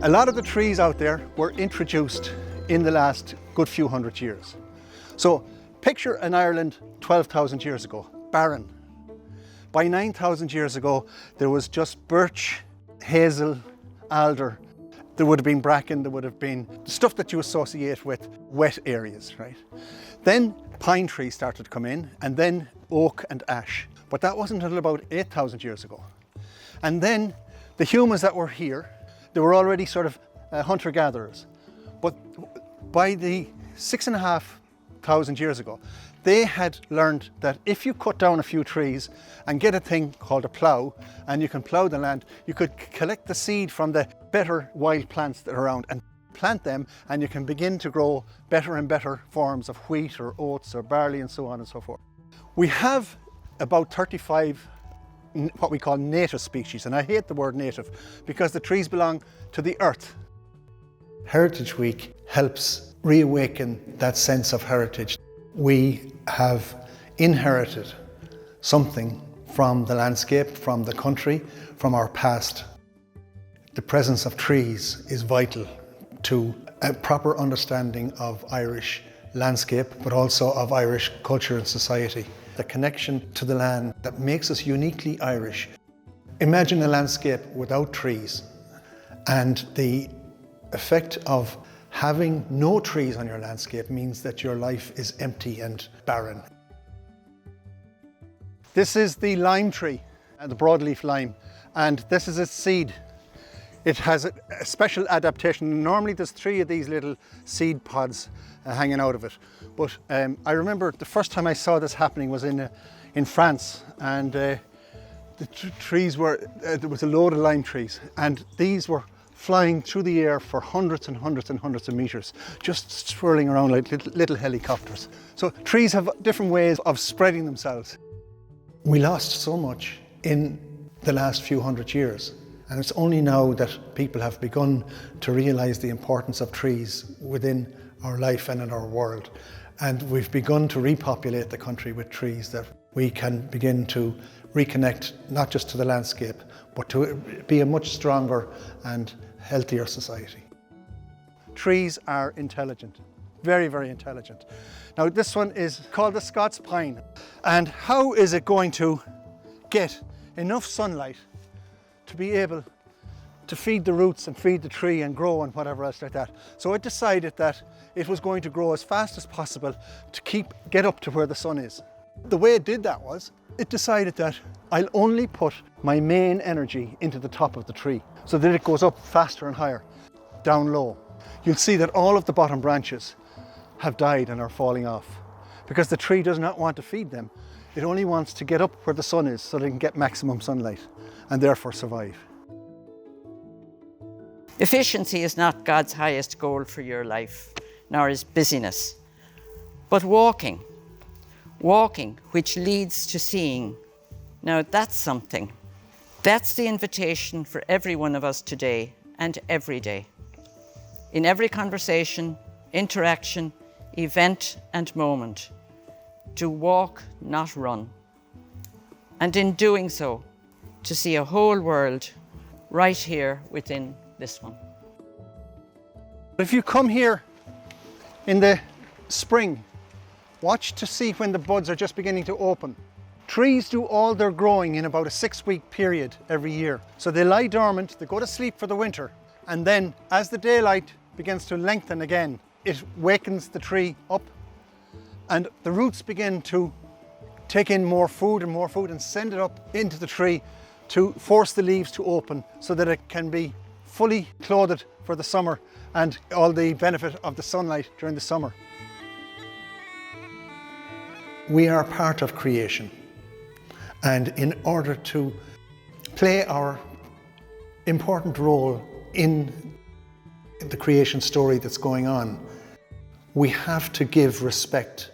A lot of the trees out there were introduced in the last good few hundred years. So picture an Ireland 12,000 years ago, barren. By 9,000 years ago, there was just birch, hazel, alder. There would have been bracken, there would have been stuff that you associate with wet areas, right? Then pine trees started to come in, and then oak and ash. But that wasn't until about 8,000 years ago. And then the humans that were here, they were already sort of hunter-gatherers. But by the 6,500 years ago, they had learned that if you cut down a few trees and get a thing called a plough, and you can plough the land, you could collect the seed from the better wild plants that are around and plant them, and you can begin to grow better and better forms of wheat or oats or barley and so on and so forth. We have about 35 what we call native species, and I hate the word native because the trees belong to the earth. Heritage Week helps reawaken that sense of heritage. We have inherited something from the landscape, from the country, from our past. The presence of trees is vital to a proper understanding of Irish landscape, but also of Irish culture and society. The connection to the land that makes us uniquely Irish. Imagine a landscape without trees, and the effect of having no trees on your landscape means that your life is empty and barren. This is the lime tree, the broadleaf lime, and this is its seed. It has a special adaptation. Normally there's 3 of these little seed pods hanging out of it. But I remember the first time I saw this happening was in France, and the trees were, there was a load of lime trees, and these were flying through the air for hundreds and hundreds and hundreds of meters, just swirling around like little helicopters. So trees have different ways of spreading themselves. We lost so much in the last few hundred years. And it's only now that people have begun to realize the importance of trees within our life and in our world. And we've begun to repopulate the country with trees, that we can begin to reconnect not just to the landscape, but to be a much stronger and healthier society. Trees are intelligent, very, very intelligent. Now this one is called the Scots pine. And how is it going to get enough sunlight to be able to feed the roots and feed the tree and grow and whatever else like that? So it decided that it was going to grow as fast as possible to get up to where the sun is. The way it did that was, it decided that I'll only put my main energy into the top of the tree so that it goes up faster and higher, down low. You'll see that all of the bottom branches have died and are falling off because the tree does not want to feed them. It only wants to get up where the sun is so they can get maximum sunlight and therefore survive. Efficiency is not God's highest goal for your life, nor is busyness, but walking, which leads to seeing. Now that's something. That's the invitation for every one of us today and every day. In every conversation, interaction, event and moment, to walk, not run. And in doing so, to see a whole world right here within this one. If you come here in the spring, watch to see when the buds are just beginning to open. Trees do all their growing in about a 6-week period every year. So they lie dormant, they go to sleep for the winter, and then as the daylight begins to lengthen again, it wakens the tree up, and the roots begin to take in more food and send it up into the tree to force the leaves to open so that it can be fully clothed for the summer and all the benefit of the sunlight during the summer. We are part of creation, and in order to play our important role in the creation story that's going on, we have to give respect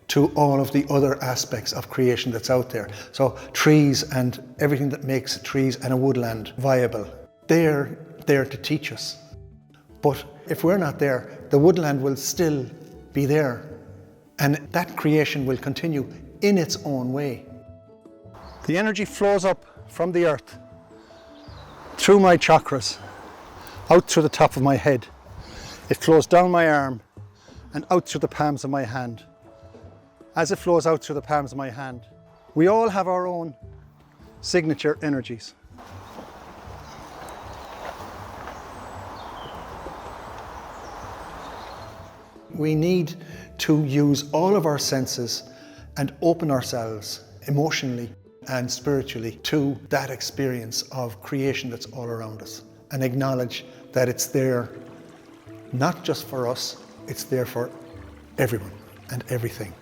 to all of the other aspects of creation that's out there. So trees and everything that makes trees and a woodland viable, they're there to teach us. But if we're not there, the woodland will still be there, and that creation will continue in its own way. The energy flows up from the earth through my chakras, out through the top of my head. It flows down my arm and out through the palms of my hand. As it flows out through the palms of my hand, we all have our own signature energies. We need to use all of our senses and open ourselves emotionally and spiritually to that experience of creation that's all around us, and acknowledge that it's there not just for us, it's there for everyone and everything.